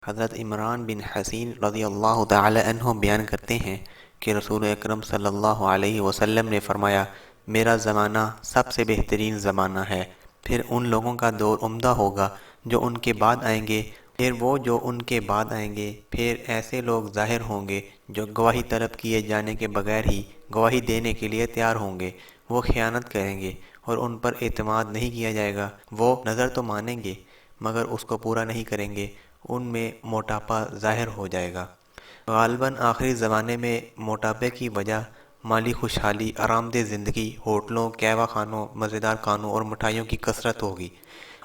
حضرت عمران بن حسین رضی اللہ تعالی عنہ بیان کرتے ہیں کہ رسول اکرم صلی اللہ علیہ وسلم نے فرمایا، میرا زمانہ سب سے بہترین زمانہ ہے، پھر ان لوگوں کا دور عمدہ ہوگا جو ان کے بعد آئیں گے، پھر وہ جو ان کے بعد آئیں گے، پھر ایسے لوگ ظاہر ہوں گے جو گواہی طلب کیے جانے کے بغیر ہی گواہی دینے کے لیے تیار ہوں گے، وہ خیانت کریں گے اور ان پر اعتماد نہیں کیا جائے گا، وہ نظر تو مانیں گے مگر اس کو پورا نہیں کریں گے، ان میں موٹاپا ظاہر ہو جائے گا۔ غالباً آخری زمانے میں موٹاپے کی وجہ مالی خوشحالی، آرام دہ زندگی، ہوٹلوں، قہوہ خانوں، مزیدار کھانوں اور مٹھائیوں کی کثرت ہوگی۔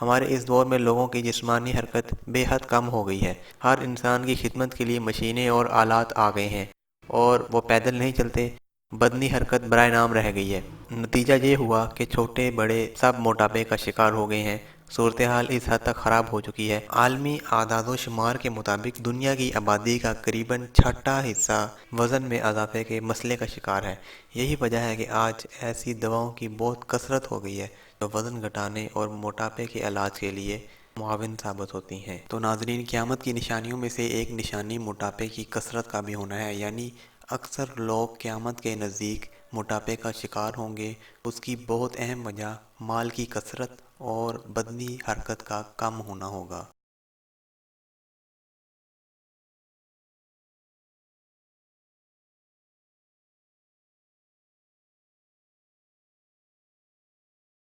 ہمارے اس دور میں لوگوں کی جسمانی حرکت بے حد کم ہو گئی ہے۔ ہر انسان کی خدمت کے لیے مشینیں اور آلات آ گئے ہیں اور وہ پیدل نہیں چلتے، بدنی حرکت برائے نام رہ گئی ہے۔ نتیجہ یہ ہوا کہ چھوٹے بڑے سب موٹاپے کا شکار ہو گئے ہیں۔ صورتحال اس حد تک خراب ہو چکی ہے۔ عالمی اعداد و شمار کے مطابق دنیا کی آبادی کا قریباً چھٹا حصہ وزن میں اضافے کے مسئلے کا شکار ہے۔ یہی وجہ ہے کہ آج ایسی دواؤں کی بہت کثرت ہو گئی ہے جو وزن گھٹانے اور موٹاپے کے علاج کے لیے معاون ثابت ہوتی ہیں۔ تو ناظرین، قیامت کی نشانیوں میں سے ایک نشانی موٹاپے کی کثرت کا بھی ہونا ہے، یعنی اکثر لوگ قیامت کے نزدیک موٹاپے کا شکار ہوں گے۔ اس کی بہت اہم وجہ مال کی کثرت اور بدنی حرکت کا کم ہونا ہوگا۔